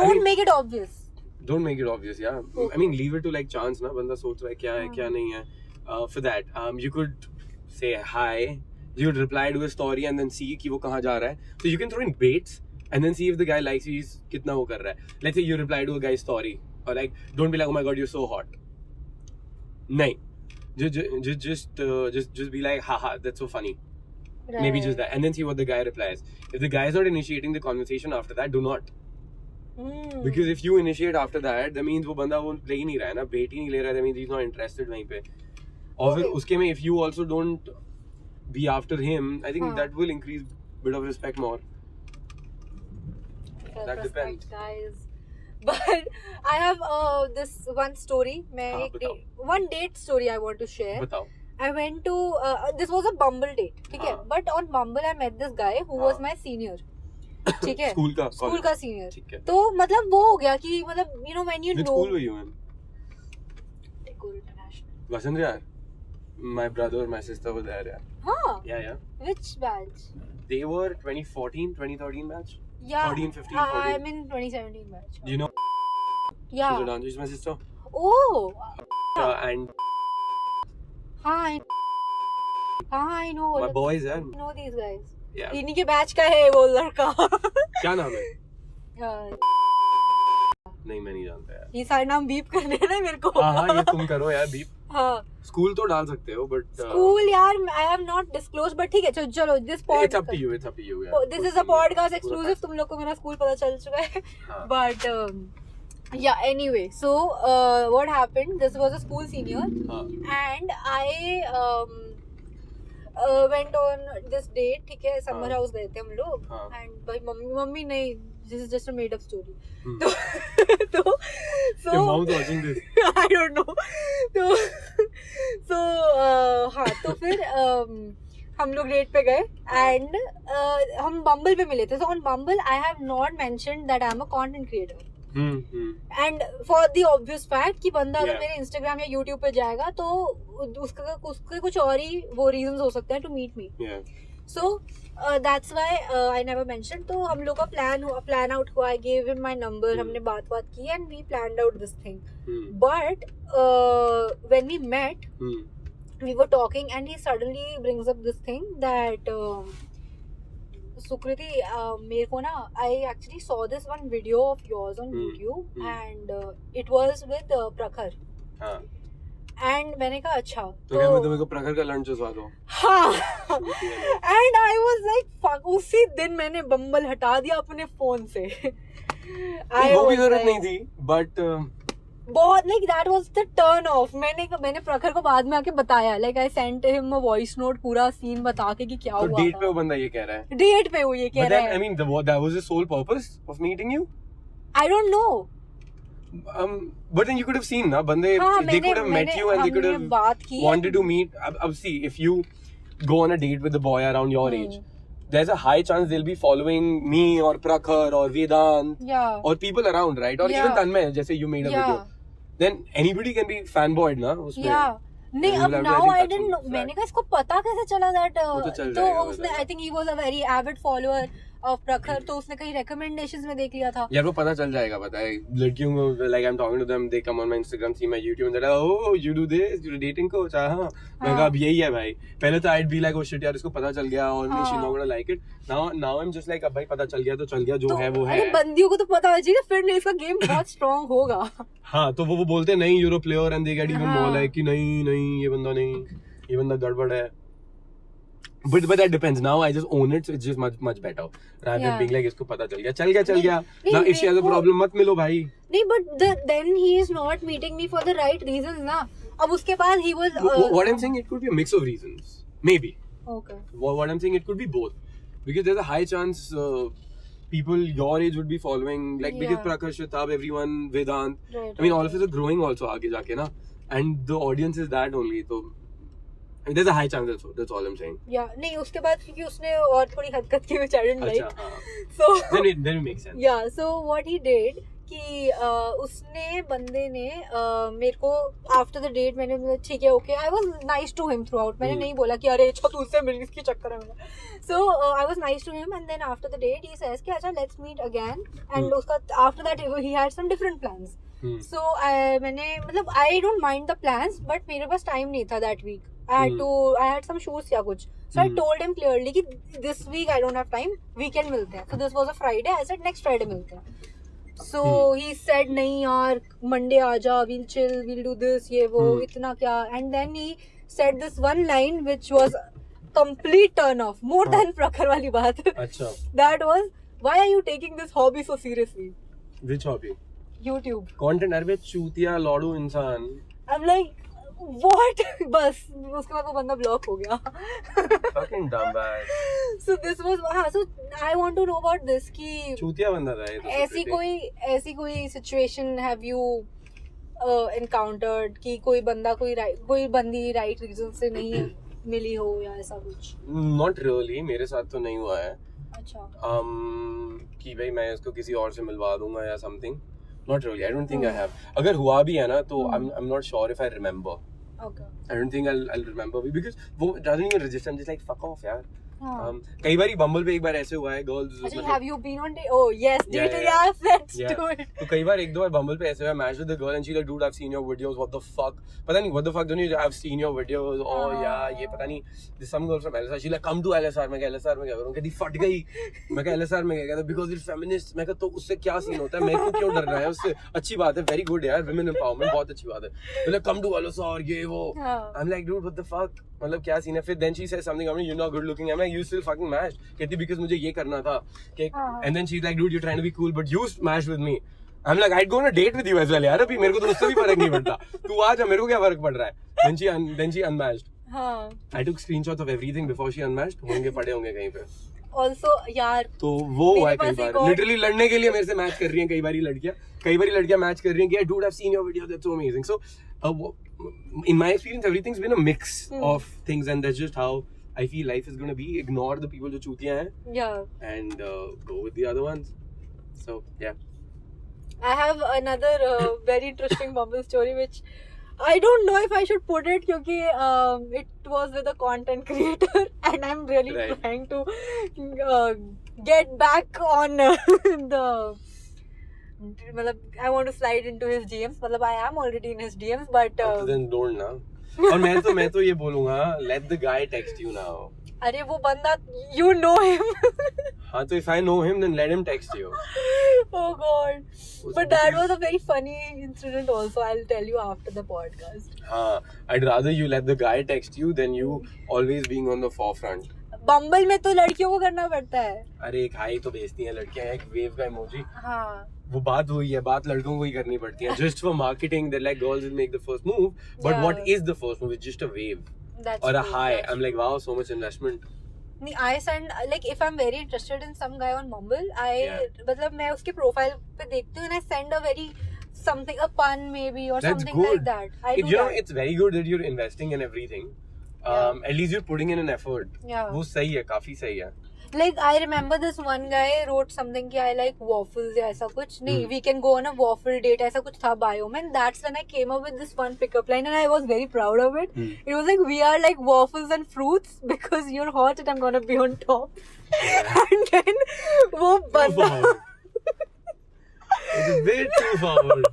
Don't make it obvious. don't make it obvious, yeah. I mean leave it to like chance ना, बंदा सोच रहा है क्या है क्या नहीं है। For that you could say hi, you would reply to a story and then see कि वो कहाँ जा रहा है, so you can throw in baits and then see if the guy likes you, he's कितना वो कर रहा है। Let's say you reply to a guy's story or like don't be like oh my god you're so hot, नहीं, just be like haha that's so funny, maybe just that, and then see what the guy replies. If the guy is not initiating the conversation after that, do not, because if you initiate after that means वो बंदा वो ले ही नहीं रहा है ना, bait ही नहीं ले रहा है, that means he's not interested वहीं पे। और फिर उसके में if you also don't be after him, I think that will increase bit of respect more. That depends, guys. But I have this one story. One date story I want to share. बताओ। I went to this was a Bumble date, ठीक है? But on Bumble I met this guy who was my senior. ठीक है? School का senior. ठीक है। तो मतलब वो हो गया कि मतलब you know when you Which know. school were you in? Ticul International. Vasant yaar, my brother or my sister were there, yeah. हाँ. Yeah. Which batch? They were 2014, 2013 batch. Yeah. 13, 15, 14. I'm in 2017 batch. Do you know? Yeah. She's my sister. Oh. And हाँ I know. my boys, yeah. I know these guys. Yeah. इन्हीं के batch का है वो लड़का। क्या नाम है? हाँ। नहीं मैं नहीं जानता यार। ये सारे नाम बीप करने हैं ना मेरे को। हाँ ये तुम करो यार बीप। हाँ। स्कूल तो डाल सकते हो but स्कूल यार I have not disclosed but ठीक है चलो this podcast it's up to you यार। This is a podcast exclusive, तुम लोग को मेरा स्कूल पता चल चुका है। But yeah, anyway, so what happened? This was a school senior and I went on this date, ठीक है, summer house गए थे हम लोग and भाई मम्मी नहीं, this is just a made up story. तो so your mom's watching this. I don't know. तो हाँ तो फिर हम लोग डेट पे गए and हम बम्बल पे मिले थे. So on Bumble I have not mentioned that I am a content creator. And for the obvious fact कि बंदा अगर मेरे Instagram या YouTube पे जाएगा तो उसके कुछ और ही वो reasons हो सकते हैं to meet me. So that's why I never mentioned. तो हम लोग का plan out हुआ. I gave him my number. हमने बात की and we planned out this thing. But when we met, we were talking and he suddenly brings up this thing that Sukriti, मेरे को ना I actually saw this one video of yours on YouTube and it was with Prakhar. And मैंने कहा अच्छा तो क्या मैं तुम्हें को प्रखर का लंच चुसवा दूं? हाँ and I was like fuck, उसी दिन मैंने बम्बल हटा दिया अपने फोन से। वो भी जरूरत नहीं थी but बहुत like that was the turn off. मैंने प्रखर को बाद में आके बताया like I sent him a voice note पूरा सीन बता के कि क्या हुआ था। तो डेट पे वो बंदा ये कह रहा है? डेट पे वो ये कह रहा है। I mean that was the sole purpose of meeting you? I don't know. But then you could have seen ना बंदे they could have met you and they could have wanted to meet. अब see if you go on a date with a boy around your age, there's a high chance they'll be following me or Prakhar or Vedant or people around, right? Or even Tanmay, जैसे you made a video. Then anybody can be fanboyed ना उसमें. नहीं अब now I didn't know. मैंने कहा इसको पता कैसे चला that तो उसने I think he was a very avid follower of प्रखर, तो उसने कहीं recommendations में देख लिया था. यार वो पता चल जाएगा, पता है लड़कियों को, like I'm talking to them, they come on my Instagram, see my YouTube and they're like, oh you do this, you're a dating coach, हाँ. मैं कहा अब यही है भाई. पहले तो I'd be like, oh shit यार इसको पता चल गया और she's not gonna like it. Now I'm just like, अब भाई पता चल गया तो चल गया, जो है वो है. अरे बंदियों को तो पता होना चाहिए, फिर नहीं इसका गेम बहुत strong होगा. हाँ तो वो बोलते नहीं you're a player and they get even more like कि नहीं ये बंदा गड़बड़ है. But that depends. Now I just own it, so it's just much better. Rather than being like इसको पता चल गया. Now if she has a problem मत मिलो भाई. नहीं, but then he is not meeting me for the right reasons ना. अब उसके बाद he was. What I'm saying, it could be a mix of reasons. Maybe. Okay. What I'm saying, it could be both. Because there's a high chance people your age would be following, like because Prakhar, Shitab, everyone, Vedant. Right. I mean, all of us are growing also आगे जाके ना. And the audience is that only. So I mean, there's a high chance also. That's all I'm saying. Yeah, नहीं उसके बाद क्योंकि उसने और थोड़ी हरकत की which I didn't like. अच्छा, हाँ. So then it makes sense. Yeah, so what he did कि उसने बंदे ने मेरे को after the date मैंने बोला ठीक है okay, I was nice to him throughout. मैंने नहीं बोला कि अरे अच्छा तू उससे मिल इसकी चक्कर है मेरा. So I was nice to him and then after the date he says कि अच्छा let's meet again and उसका after that he had some different plans. So मैंने मतलब I don't mind the plans but मेरे पास time नहीं था that week. I had some shoes या कुछ. So I told him clearly कि this week I don't have time, weekend मिलते हैं. So this was a Friday. I said next Friday मिलते हैं. So he said नहीं यार Monday आजा, we'll chill, we'll do this ये वो इतना क्या. And then he said this one line which was complete turn off, more than Prakhar वाली बात. अच्छा. That was, why are you taking this hobby so seriously? Which hobby? YouTube. Content अरे चूतिया लॉडू इंसान. I'm like what? बस उसके बाद वो बंदा ब्लॉक हो गया. Fucking dumbass. So this was so I want to know about this कि चूतिया बंदा था ये तो. ऐसी कोई situation have you encountered कि कोई बंदी right reason से नहीं मिली हो या ऐसा कुछ? Not really, मेरे साथ तो नहीं हुआ है. अच्छा. कि भाई मैं इसको किसी और से मिलवा दूंगा या something. Not really. I don't think I have. अगर हुआ भी है ना तो I'm not sure if I remember. Okay. I don't think I'll remember because वो doesn't even register. I'm just like fuck off यार. कई बार बम्बल पे एक बार ऐसे हुआ है girls. अच्छा, have you been on date? Oh yes, dating. Yeah, let's do it. तो कई बार एक दो बार बम्बल पे ऐसे हुआ, match with the girl and she like dude I've seen your videos, what the fuck. पता नहीं what the fuck don't you, I've seen your videos. Oh yeah, ये पता नहीं. There's some girl from LSR. She like come to LSR. मैं कहा LSR में क्या करूँ? कहती फट गई. मैं कहा LSR में क्या कहता because you're feminist. मैं कहा तो उससे क्या सीन होता है? मेरे को क्यों डरना है उससे? अच्छी बात है, very good यार, women empowerment बहुत अच्छी बात है. मतलब come to LSR ये वो. I'm like dude what the fuck. मतलब क्या सीन है? फिर then she says something about me, you're not good looking. I'm like you still fucking matched. कहती because मुझे ये करना था. And then she's like dude you're trying to be cool but you matched with me. I'm like I'd go on a date with you as well यार, अभी मेरे को तो उससे भी फर्क नहीं पड़ता. तू आ जा, मेरे को क्या फर्क पड़ रहा है? Then she unmatched. हाँ. I took screenshots of everything before she unmatched. होंगे पड़े होंगे कहीं पे. Also यार. तो वो हुआ है कई बार. Literally लड़ने के लिए मेरे से मैच कर रही हैं कई बारी लड़कियां मैच कर रही हैं कि dude I've seen your videos, that's so amazing. So in my experience everything's been a mix of things and that's just how I feel life is going to be. Ignore the people जो चूतियां हैं. Yeah. And go with the other ones. So yeah. I have another very interesting Bumble story which I don't know if I should put it because it was with a content creator and I'm really trying to get back on the I want to slide into his DMs. I am already in his DMs but then don't ना. और मैं तो ये बोलूँगा let the guy text you now. अरे वो बंदा you know him. हाँ तो if I know him then let him text you. Oh god. But that was a very funny incident also. I'll tell you after the podcast. हाँ, I'd rather you let the guy text you than you always being on the forefront. बम्बल में तो लड़कियों को करना पड़ता है. अरे एक हाई तो भेजती हैं लड़कियां, एक वेव का इमोजी. हाँ. वो बात हुई है, बात लड़कों को ही करनी पड़ती है. Just for marketing, they're like girls will make the first move. But what is the first move? It's just a wave. That's or a high. I'm like wow, so much investment. I send like if I'm very interested in some guy on Bumble, मतलब मैं उसके profile पे देखती हूँ and I send a very something, a pun maybe or That's something good. like that. I do you know, that. it's very good that you're investing in everything. At least you're putting in an effort. Yeah. वो सही है, काफी सही है. Like I remember this one guy wrote something कि I like waffles या ऐसा कुछ नहीं, we can go on a waffle date ऐसा कुछ था bio में, and that's when I came up with this one pickup line and I was very proud of it. It was like, we are like waffles and fruits because you're hot and I'm gonna be on top. And then वो बंदा It's a bit too forward.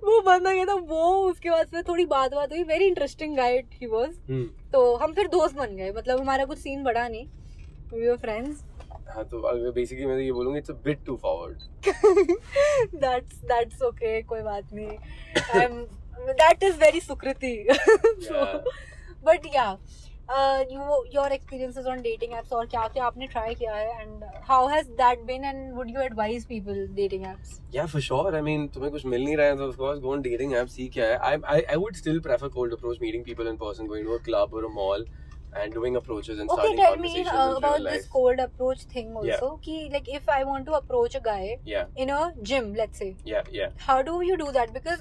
वो बंदा कहता वो, उसके बाद से थोड़ी बात हुई, very interesting guy he was. तो हम फिर दोस्त बन गए, मतलब हमारा कुछ सीन बढ़ा नहीं, we were friends. हाँ तो बेसिकली मैं ये बोलूँगा it's a bit too forward. That's okay, कोई बात नहीं. That is very Sukriti. So, but yeah, your experiences on dating apps और क्या क्या आपने try किया है, and how has that been, and would you advise people dating apps? Yeah, for sure. I mean, तुम्हें कुछ मिल नहीं रहा है तो of course go on dating apps, see क्या है. I would still prefer cold approach, meeting people in person, going to a club or a mall and doing approaches and starting conversations. Okay, tell me about in real this life. cold approach thing also. Ki, like if I want to approach a guy in a gym, let's say. Yeah. How do you do that? Because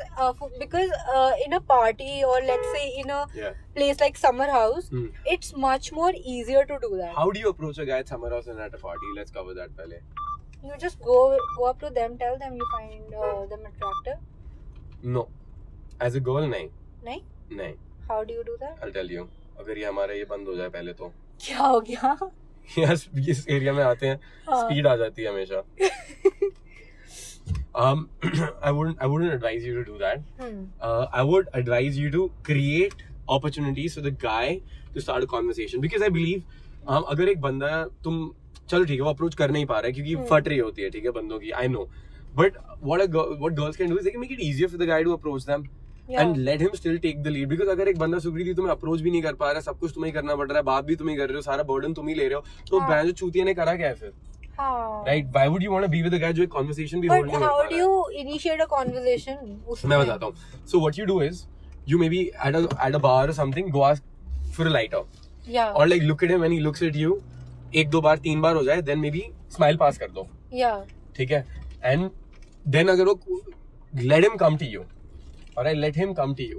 in a party or let's say in a place like summer house, it's much more easier to do that. How do you approach a guy at summer house and at a party? Let's cover that pehle. You just go up to them, tell them you find them attractive. No. As a girl, नहीं. नहीं. How do you do that? I'll tell you. अगर ये हमारा ये बंद हो जाए पहले तो क्या हो गया? इस एरिया में आते हैं स्पीड आ जाती है हमेशा. I wouldn't advise you to do that. I would advise you to create opportunities for the guy to start a conversation, because I believe अगर एक बंदा तुम चलो ठीक है वो अप्रोच कर नहीं पा रहा है क्योंकि फट रही होती है ठीक है बंदों की, I know, but what girls can do is they can make it easier for the guy to approach them. And let him still take the lead, because अगर एक बंदा सुकृति तुम्हें अप्रोच भी नहीं कर पा रहा, सब कुछ तुम्हें करना पड़ रहा है, बात भी तुम्हें कर रहे हो, सारा बर्डन तुम ही ले रहे हो, तो बैंड जो चूतिया ने करा क्या है फिर? Right? Why would you want to be with a guy जो एक conversation भी hold नहीं कर पा रहा है? But how do you initiate a conversation? मैं बताता हूँ. So what you do is you maybe at a bar or something go ask for a lighter. Yeah. Or like look at him when he looks at you. एक दो बार तीन बार हो जाए then maybe smile pass कर दो. Yeah. ठीक है? And then अगर वो let him come to you. Alright, let him come to you.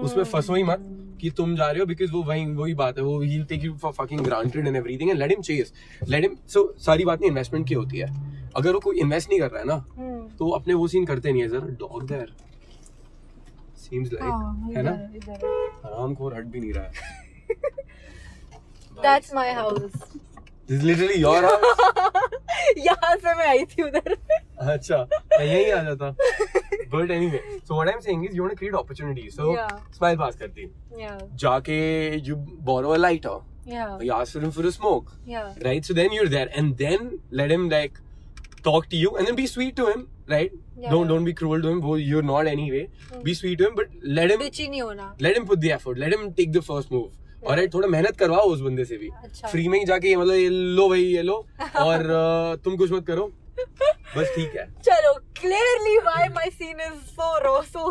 उसमें फंसो ही मत कि तुम जा रहे हो, because वो वही बात है, वो he'll take you for fucking granted and everything, and let him chase. Let him. So सारी बात नहीं इन्वेस्टमेंट की होती है. अगर वो कोई इन्वेस्ट नहीं कर रहा है ना तो अपने वो सीन करते नहीं है. जरा डॉग देयर seems like है ना, हरामखोर हट भी नहीं रहा है. That's my house. This is literally your house. यहाँ से मैं आई थी उधर. अच्छा मैं यहीं आ जाता. But anyway, so what I'm saying is you want to create opportunities. So smile pass करती. Yeah. जाके you borrow a lighter. Yeah. You ask for him for a smoke. Yeah. Right. So then you're there, and then let him like talk to you, and then be sweet to him. Right. Yeah. Don't be cruel to him. You're not anyway. Be sweet to him, but let him. bitchy नहीं होना. Let him put the effort. Let him take the first move. Alright, थोड़ा मेहनत करवाओ उस बंदे से भी. अच्छा. फ्री में ही जाके ये मतलब ये लो भाई ये लो और तुम कुछ मत करो. बस ठीक है. चलो, clearly why my scene is so raw, so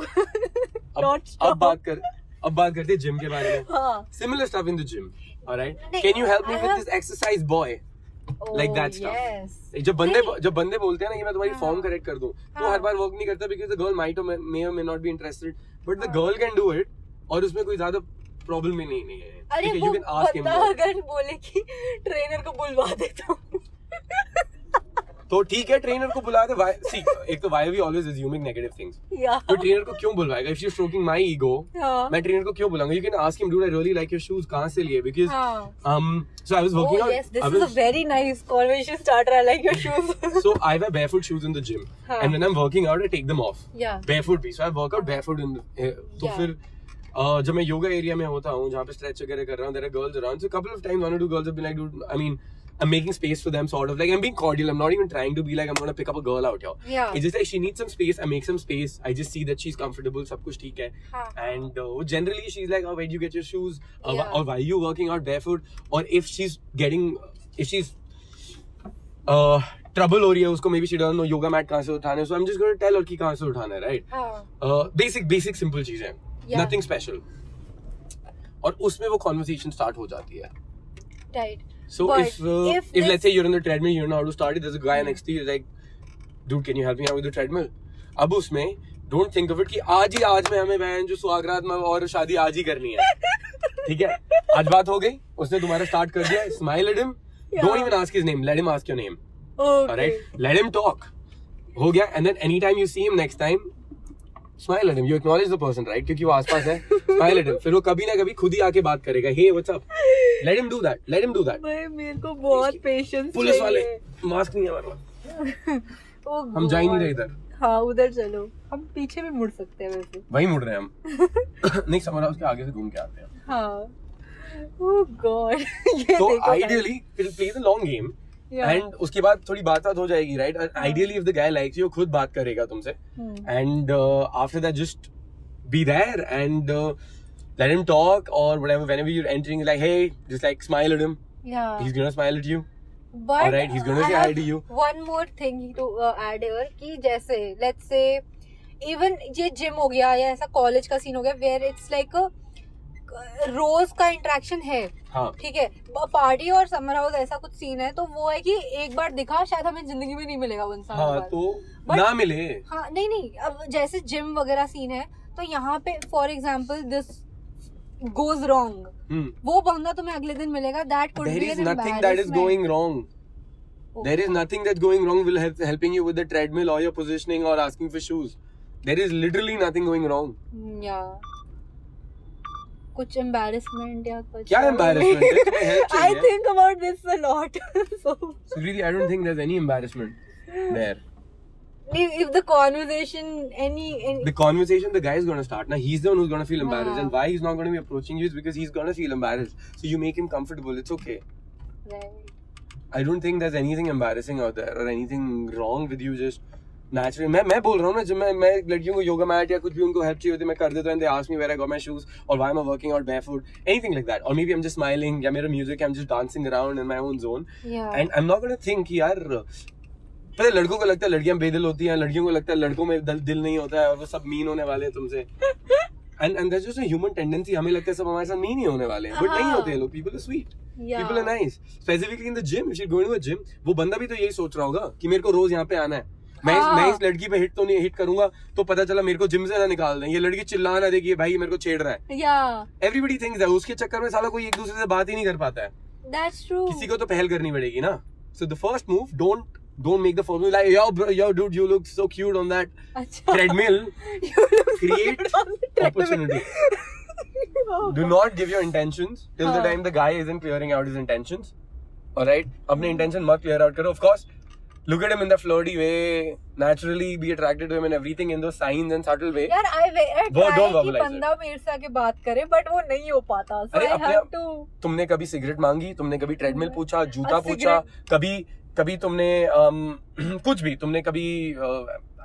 not strong. अब बात करते हैं जिम के बारे में. हाँ. Similar stuff in the gym. Alright. Can you help me with this exercise, boy? Like that stuff. Yes. जब बंदे बोलते हैं ना कि मैं तुम्हारी फॉर्म करेक्ट कर दूं, तो हर बार वर्क नहीं करता, because the girl might or may not be interested, but the girl can do it, और उसमें कोई ज्यादा प्रॉब्लम ही नहीं है. अरे वो बंदा अगर बोले कि ट्रेनर को बुलवा देता हूँ तो ठीक है, ट्रेनर को बुला दे. See, एक तो why are we always assuming negative things? तो ट्रेनर को क्यों बुलवाएगा? If she's stroking my ego, मैं ट्रेनर को क्यों बुलाऊंगा? You can ask him, dude, I really like your shoes. कहाँ से लिए? Because so I was working out. Yes, this is a very nice conversation starter. I like your shoes. So I wear barefoot shoes in the gym, and when I'm working out, I take them off. Yeah. Barefoot भी. So I work out barefoot in the. तो फिर जब मैं yoga area में होता हूँ जहाँ पे स्ट्रेच वगैरह कर रहा हूँ, there are girls around. So a couple of times one or two girls have been like, dude, I mean, I'm making space for them, sort of like I'm being cordial. I'm not even trying to be like I'm gonna pick up a girl out here. Yeah. It's just like she needs some space. I make some space. I just see that she's comfortable. सब कुछ ठीक है. And generally she's like, oh, where do you get your shoes? Or why are you working out barefoot? Or if she's trouble हो रही है उसको, maybe she doesn't know yoga mat कहाँ से उठाना है. So I'm just gonna tell her कि कहाँ से उठाना है, right? Basic simple चीजें. Nothing special. और उसमें वो conversation start हो जाती है. Right. So if let's say you're on the treadmill, you don't know how to start it, there's a guy next to you like, dude, can you help me out with the treadmill? अब उसमें don't think of it कि आज में हमें बहन जो सुहागरात में और शादी आज ही करनी है. ठीक है, आज बात हो गई, उसने तुम्हारा स्टार्ट कर दिया, smile at him, don't even ask his name, let him ask your name, alright, let him talk, हो गया, and then any time you see him next time smile at him, you acknowledge the person, right, क्योंकि वो आसपास है, smile at him, फिर वो कभी ना कभी खुद ही आके बात करेगा, hey what's up, let him do that, let him do that. भाई मेरे को बहुत पेशेंस पुलिस वाले मास्क नहीं है हमारे पास, हम जा ही नहीं रहे इधर। हाँ उधर चलो, हम पीछे भी मुड़ सकते हैं वैसे, वही मुड़ रहे हैं हम। नहीं, समर हाउस के आगे से घूम के आते हैं। हाँ, ओह गॉड। तो ideally will play the long game and उसके बाद थोड़ी बात हो जाएगी, right, ideally if the guy likes you, खुद बात करेगा तुमसे, and after that just be there and let him talk or whatever, whenever you're entering, like hey, just like smile at him, he's gonna smile at you, but alright, he's gonna say hi to you. One more thing to add here, कि जैसे let's say even ये gym हो गया या ऐसा college का scene हो गया where it's like रोज का इंटरेक्शन है, हाँ, ठीक है, पार्टी और समर हाउस ऐसा कुछ सीन है, तो वो है कि एक बार दिखा, शायद हमें जिंदगी में नहीं मिलेगा वो इंसान, हाँ, तो ना मिले, हाँ नहीं, अब जैसे जिम वगैरह सीन है, तो यहाँ पे for example this goes wrong, वो बंदा तुम्हें अगले दिन मिलेगा, that could be an embarrassment. There is nothing that is going wrong. There is nothing that's going wrong with helping you with the treadmill or your positioning or asking for shoes. There is literally nothing going wrong. Yeah. कुछ embarrassment या कुछ, क्या embarrassment है? तुम्हें help चाहिए? I think about this a lot. So Sukriti, I don't think there's any embarrassment there. If the conversation, the conversation the guy is gonna start, now he's the one who's gonna feel embarrassed, and why he's not gonna be approaching you is because he's gonna feel embarrassed, so you make him comfortable, it's okay. Right. I don't think there's anything embarrassing out there or anything wrong with you just naturally. मैं बोल रहा हूँ ना, जब मैं लड़कियों को yoga mat या कुछ भी उनको हेल्प चाहिए होती है, मैं कर देता हूँ, and they ask me where I got my shoes or why am I working out barefoot, anything like that, or maybe I'm just smiling, या मेरा music, I'm just dancing around in my own zone, and I'm not gonna think कि यार, पता है लड़कों को लगता है लड़कियां बेदिल होती हैं, लड़कियों को लगता है लड़कों में दिल नहीं होता है और वो सब मीन होने वाले हैं तुमसे, and that's just a human tendency, हमें लगता है सब हमारे साथ मीन ही होने वाले हैं, बट नहीं होते हैं लोग, people are sweet, people are nice, specifically in the gym, if you go into a gym, वो बंदा भी तो यही सोच रहा होगा कि मेरे को रोज यहाँ पे आना है, मैं इस लड़की पे हिट करूंगा तो पता चला मेरे को जिम से ना निकाल दें, ये लड़की चिल्ला ना देगी भाई मेरे को छेड़ रहा है, एवरीबडी थिंक्स दैट, उसके चक्कर में साला कोई एक दूसरे से बात ही नहीं कर पाता है, that's true, किसी को तो पहल करनी पड़ेगी ना, so the first move, don't make the first move like yo dude, you look so cute on that treadmill. Create opportunity. Do not give your intentions till the time the guy isn't clearing out his intentions, alright, अपने intention मत clear out करो, of course look at him in the flirty way, naturally be attracted to him and everything in those signs and subtle way. यार I try कि बंदा मेरे से आके बात करे, but वो नहीं हो पाता, so I have to. तुमने कभी सिगरेट मांगी, तुमने कभी ट्रेडमिल पूछा, जूता पूछा, कभी तुमने कुछ भी, तुमने कभी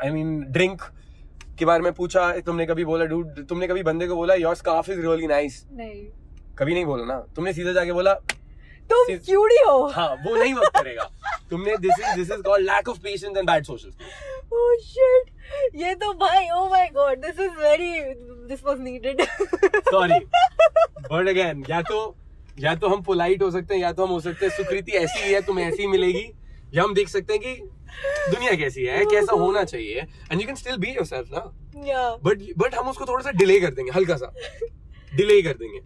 I mean ड्रिंक के बारे में पूछा, तुमने कभी बोला डूड, तुमने कभी बंदे को बोला your scarf is really nice, नहीं, कभी नहीं बोला ना, तुमने सीधा जाके बोला तुम क्यूटी हो, हाँ, वो नहीं वर्क करेगा, तुमने this is called lack of patience and bad social skills. Oh shit, ये तो भाई, oh my god, this was needed. Sorry, but again, या तो हम पोलाइट हो सकते हैं, या तो हम हो सकते हैं सुकृति ऐसी ही है, तुम ऐसी ही मिलेगी, या हम देख सकते हैं कि दुनिया कैसी है, कैसा होना चाहिए, and you can still be yourself ना, बट हम उसको थोड़ा सा डिले कर देंगे, हल्का सा डिले कर देंगे,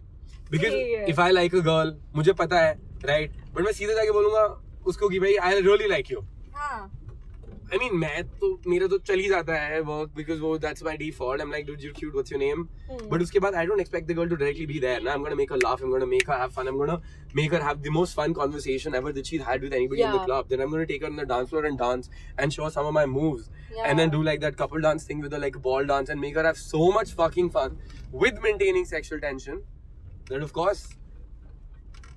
because if I like a girl, मुझे पता है, राइट, बट मैं सीधे जाके बोलूंगा उसको कि भाई I really like you, I mean, मेरा तो चल ही जाता है वर्क, because वो that's my default. I'm like, dude, you're cute. What's your name? But उसके बाद I don't expect the girl to directly be there. Now I'm gonna make her laugh. I'm gonna make her have fun. I'm gonna make her have the most fun conversation ever that she's had with anybody in the club. Then I'm gonna take her on the dance floor and dance and show her some of my moves. And then do like that couple dance thing with her, like a ball dance, and make her have so much fucking fun with maintaining sexual tension. That of course,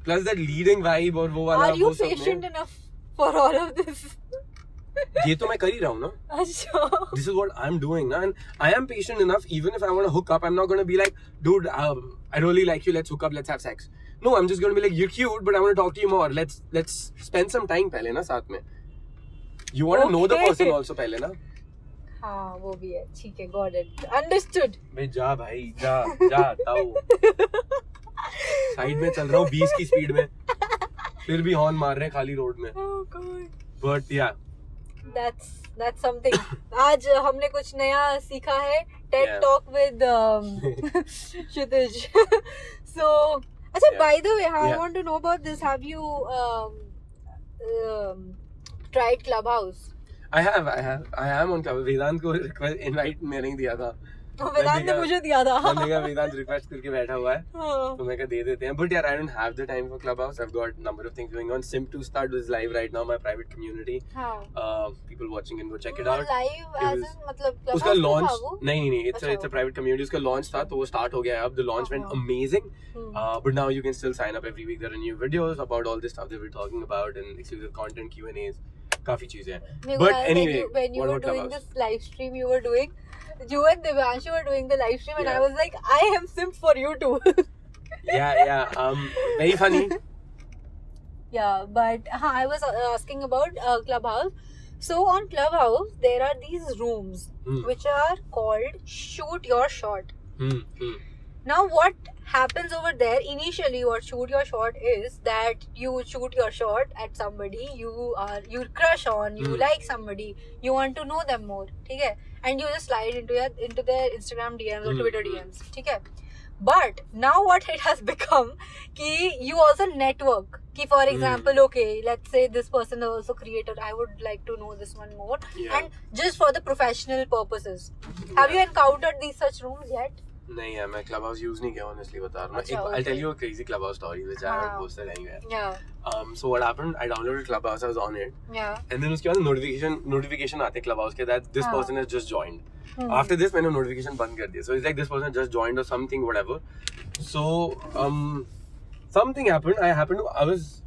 plus that leading vibe और वो वाला. Are you patient enough for all of this? ये तो मैं कर ही रहा हूँ ना. अच्छा. This is what I'm doing ना, and I am patient enough. Even if I want to hook up, I'm not going to be like, dude, I really like you. Let's hook up. Let's have sex. No, I'm just going to be like, you're cute, but I want to talk to you more. Let's spend some time पहले ना साथ में. You want to know the person also पहले ना. हाँ वो भी है, ठीक है, got it, understood. मैं जा भाई जा ताऊ. साइड में चल रहा हूँ 20 की स्पीड में, फिर भी हॉर्न मार रहे हैं खाली रोड में. Oh God. But yeah. That's something. आज हमने कुछ नया सीखा है. TED Yeah. Talk with Kshitij. So, अच्छा, Yeah. by the way, I Yeah. want to know about this. Have you tried Clubhouse? I am on Clubhouse. वेदांत को request invite मैंने नहीं दिया था. वेदांत ने मुझे दिया था. मैंने देखा वेदांत रिक्वेस्ट करके बैठा हुआ है. हाँ. तो मैं कहा दे देते हैं. But यार, I don't have the time for Clubhouse. I've got number of things going on. Sim2 Start is live right now. My private community. हाँ. People watching can go check it out. Live as in मतलब Clubhouse उसका में launch था वो? नहीं it's a private community. उसका launch था तो वो start हो गया है अब. The launch went amazing. But now you can still sign up every week. There are new videos about all this stuff that we're talking about and exclusive content, Q&As. काफी चीजें हैं. But anyway, when you were doing this live stream, you and Devanshu were doing the live stream, and I was like, I am simp for you too. Yeah. Very funny. Yeah, but I was asking about Clubhouse. So on Clubhouse, there are these rooms which are called Shoot Your Shot. Now, what happens over there initially, what shoot your shot is that you shoot your shot at somebody you crush on, you like somebody, you want to know them more, ठीक है, and you just slide into their Instagram DMs or Twitter DMs, ठीक है. But now what it has become कि you also network कि for example, okay, let's say this person is also creator, I would like to know this one more, and just for the professional purposes. Have you encountered these such rooms yet? नहीं है, मैं Clubhouse use नहीं किया, honestly बता रहा हूँ. अच्छा, I'll tell you a crazy Clubhouse story which I have posted anywhere. Yeah. So what happened? I downloaded Clubhouse, I was on it. Yeah. And then उसके बाद notification आते Clubhouse के that this person has just joined. After this मैंने notification बंद कर दिया. So it's like this person just joined or something, whatever. So something happened. I was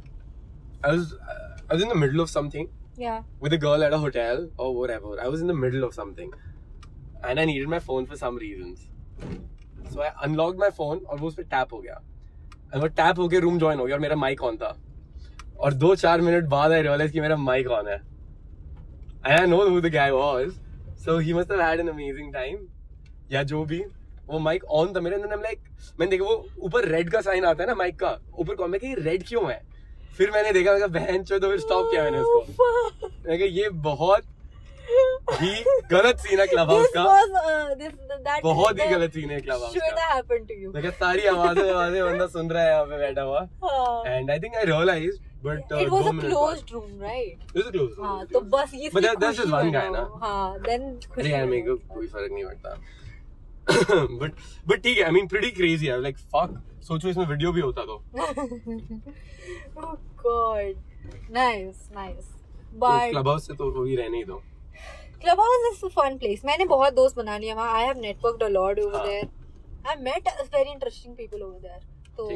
in the middle of something. Yeah. With a girl at a hotel or whatever. I was in the middle of something. And I needed my phone for some reasons. So I unlocked my phone और वो उस पे tap हो गया. और वो tap होके room join हो गया और मेरा माइक ऑन था. और 2-4 मिनट बाद I realized कि मेरा माइक ऑन है. And I know who the guy was. So he must have had an amazing time. या जो भी, वो माइक ऑन था मेरे अंदर. I'm like, मैंने देखा वो ऊपर रेड का साइन आता है ना माइक का. ऊपर कौन, मैं कहा ये रेड क्यों है? फिर मैंने देखा, मैं कहा बहन चो, तो फिर स्टॉप किया मैंने उसको. मैं कहा ये बहुत ही गलत सीन है Clubhouse का. बहुत ही गलत सीन है Clubhouse का. मैं सारी आवाजें बंदा सुन रहा है यहाँ पे बैठा हुआ. And I think I realized, but it was a closed room, right? It was a closed room. हाँ, तो बस ये. But there's just one guy ना. हाँ, then अरे यार मेरे को कोई फर्क नहीं पड़ता. But ठीक है, I mean pretty crazy है. Like fuck, सोचो इसमें वीडियो भी होता तो. Oh God, nice. But Clubhouse से तो वही रहने ही दो. Clubhouse is a fun place. मैंने बहुत दोस्त बना लिया वहाँ. I have networked a lot over there. I met very interesting people over there. So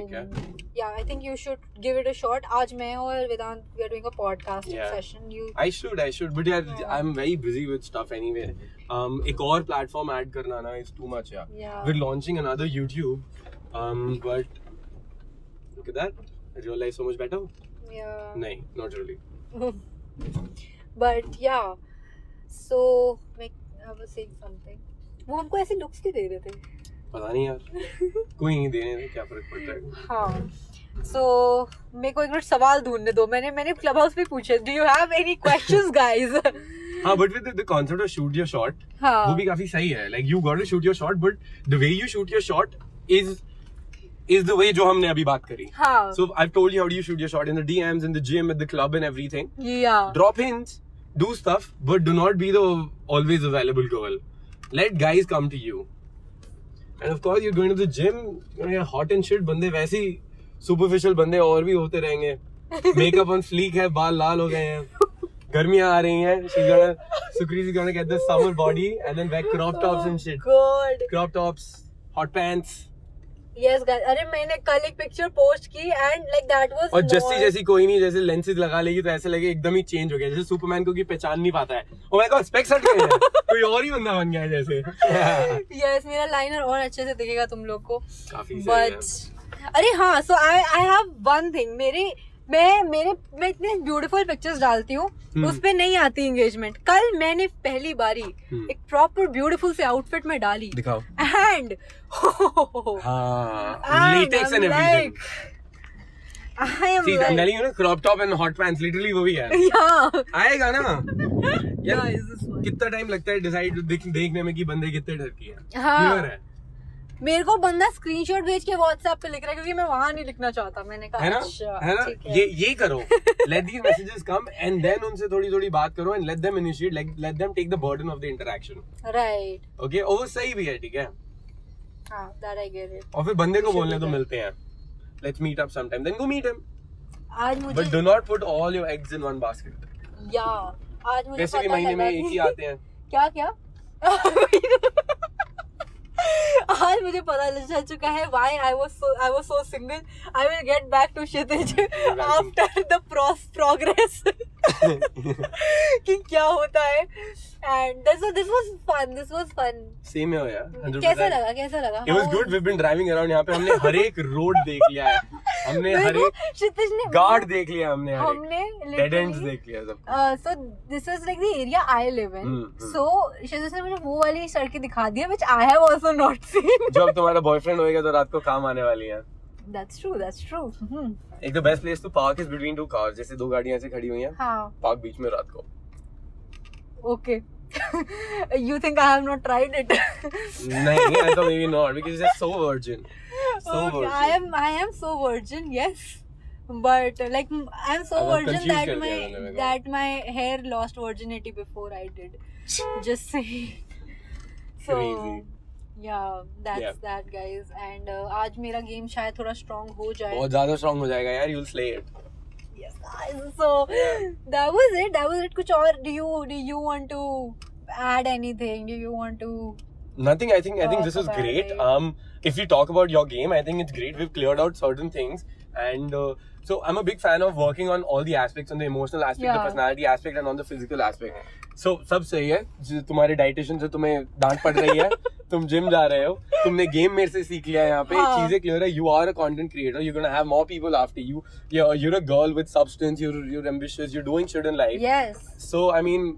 yeah, I think you should give it a shot. आज मैं और Vedant we are doing a podcast session. I should, but yeah, I'm very busy with stuff anyway. एक और platform add करना ना is too much. Yeah. We're launching another YouTube. But look at that. Real life so much better. Yeah. नहीं, not really. But yeah. So I was saying something. वो हमको ऐसे looks क्यों दे रहे थे? पता नहीं यार. कोई नहीं देने दे, क्या फर्क पड़ता है. हाँ. So मेरे को एक मिनट सवाल ढूंढने दो. मैंने Clubhouse पे पूछे. Do you have any questions, guys? हाँ, but with the concept of shoot your shot, वो भी काफी सही है. Like you got to shoot your shot, but the way you shoot your shot is the way जो हमने अभी बात करी. हाँ. So I've told you how do you shoot your shot in the DMs, in the gym, at the club, and everything. Yeah. Drop hints, do stuff, but do not be the always available girl. Let guys come to you. And of course, you're going to the gym, you're gonna get hot and shit. बंदे वैसे ही superficial बंदे और भी होते रहेंगे. Makeup on fleek है, बाल लाल हो गए हैं. गर्मियाँ आ रही हैं. Sukriti's gonna get the summer body and then wear crop tops and shit. God. Crop tops, hot pants. Yes, guys. अरे मैंने कल एक पिक्चर पोस्ट की and like that was. और जैसी कोई नहीं, जैसे लेंसेज लगा लेगी तो ऐसे लगे एकदम ही चेंज हो गया. जैसे सुपरमैन को की पहचान नहीं पाता है. ओ माय गॉड, स्पेक्स हट गए हैं. कोई और ही बंदा बन गया है जैसे. Yes, मेरा लाइनर और अच्छे से दिखेगा तुम लोग को. काफी सही है. अरे हाँ, so I have one thing. मैं इतने ब्यूटीफुल पिक्चर्स डालती हूँ, उस पे नहीं आती एंगेजमेंट. कल मैंने पहली बारी एक प्रॉपर ब्यूटीफुल से आउटफिट में डाली. दिखाओ. And latex and everything. I'm telling you ना, crop top and hot pants literally वो भी है. Yeah. आएगा ना. यार Guys, this one. कितना टाइम लगता है डिसाइड देखने में कि बंदे कितने डरकी है? हाँ। क्लियर है मेरे को बंदा स्क्रीनशॉट भेज के व्हाट्सएप पे लिख रहा है क्योंकि मैं वहां नहीं लिखना चाहता. मैंने कहा है ना अच्छा, है ना ठीक है. ये करो. Let these messages come and then उनसे थोड़ी थोड़ी बात करो and let them initiate, let them take the burden of the interaction. Right. Okay और वो सही भी है. ठीक है हाँ, that I get it. और फिर बंदे को We should बोलने do तो that. मिलते हैं. Let's meet up some time, then go meet him. आज मुझे but do not put all your eggs in one basket. या आज मुझे वैसे भी पता महीने लगा में एक ही कि आते हैं. क्या आज मुझे पता चल चुका है why I was so single. I will get back to Kshitij after the progress कि क्या होता है. And this was fun. Same है यार. 100%. कैसा लगा? It was good. We've been driving around यहाँ पे. हमने हर एक रोड देख लिया है. हमने हर एक क्षितिज ने गार्ड देख लिया. हमने डेड एंड्स literally देख लिया सब. so this is like the area I live in. So Kshitij ने मुझे वो वाली सड़कें दिखा दी है which I have also not seen. जब तुम्हारा बॉयफ्रेंड होएगा तो रात को काम आने वाली है. That's true. एक the best place to park is between two cars. जैसे दो गाड़ियां ऐसे खड़ी हुई हैं. हाँ. पार्क बीच में रात को. Okay. You think I have not tried it? नहीं, I thought maybe not because it's so virgin. Okay, I am so virgin, yes. But like I'm so I was virgin confused that कर दिया मैंने. that my hair lost virginity before I did. Just saying. So Crazy. yeah, that's that guys. And आज मेरा game शायद थोड़ा strong हो जाए. बहुत ज्यादा स्ट्रांग हो जाएगा यार. You'll slay it. Yes, guys. So that was it. कुछ और do you want to add anything? Do you want to? Nothing. I think this is great. If we talk about your game, I think it's great. We've cleared out certain things, and so I'm a big fan of working on all the aspects, on the emotional aspect, the personality aspect, and on the physical aspect. So सब सही है. तुम्हारे dietitian से तुम्हें डांट पड़ रही है. तुम जिम जा रहे हो. तुमने गेम मेरे से सीख लिया है यहाँ पे. चीजें क्लियर है. You are a content creator. You're gonna have more people after you. You're a girl with substance. You're ambitious. You're doing shit in life. Yes. So I mean,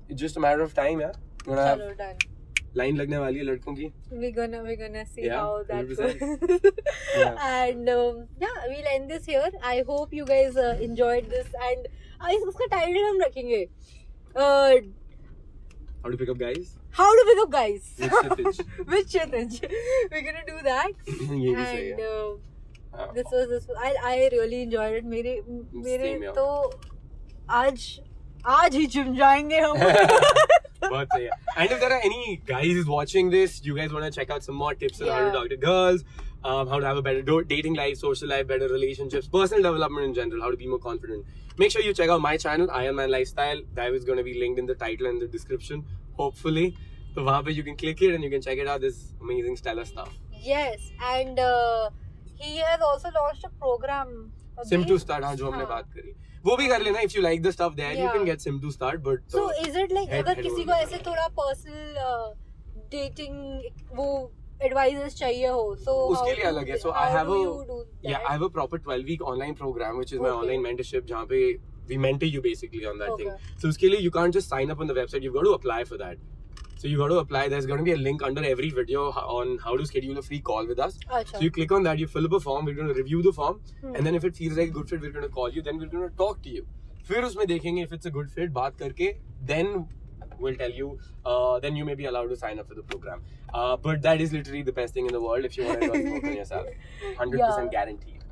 it's just a matter of time, yeah. You're gonna have चलो done. Line लगने वाली है लड़कों की. We're gonna see Yeah, how that 100%. goes. Yeah. And yeah, we'll end this here. I hope you guys enjoyed this. And उसका title हम रखेंगे. How to pick up guys? How to pick up guys. With Kshitij. With Kshitij. We're gonna do that. ये भी सही And है. this was I really enjoyed it. मेरे Same here. तो आज ही जिम जाएंगे हम. बहुत सही है. And if there are any guys watching this, you guys want to check out some more tips on how to talk to girls, how to have a better dating life, social life, better relationships, personal development in general, how to be more confident, make sure you check out my channel, Iron Man Lifestyle. That is going to be linked in the title and the description, hopefully. So वहाँ पे you can click it and you can check it out. This amazing stellar stuff. Yes, and he has also launched a program. Sim to start, हाँ जो हमने बात करी वो भी कर लेना. If you like the stuff there, you can get Sim to start. But so is it like head अगर किसी को over ऐसे थोड़ा personal dating वो advices चाहिए हो, so उसके लिए अलग है. So I have I have a proper 12-week online program which is my online mentorship जहाँ पे we mentor you basically on that thing. So उसके लिए you can't just sign up on the website. You've got to apply for that. So you got to apply. There's going to be a link under every video on how to schedule a free call with us. Achha. So you click on that, you fill up a form, we're going to review the form, and then if it feels like a good fit, we're going to call you. Then we're going to talk to you. फिर उसमें देखेंगे if it's a good fit, बात करके, then we'll tell you. Then you may be allowed to sign up for the program. But that is literally the best thing in the world if you want to really work on yourself. 100% guaranteed.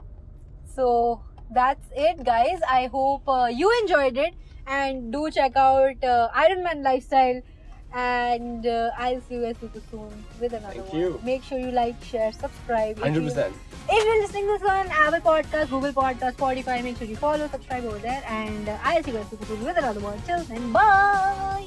So that's it, guys. I hope you enjoyed it, and do check out Iron Man Lifestyle. And I'll see you guys super soon with another Thank one. you. Make sure you like, share, subscribe. 100%. If you're listening to this on Apple Podcast, Google Podcast, Spotify, make sure you follow, subscribe over there. And I'll see you guys super soon with another one. Till then, bye.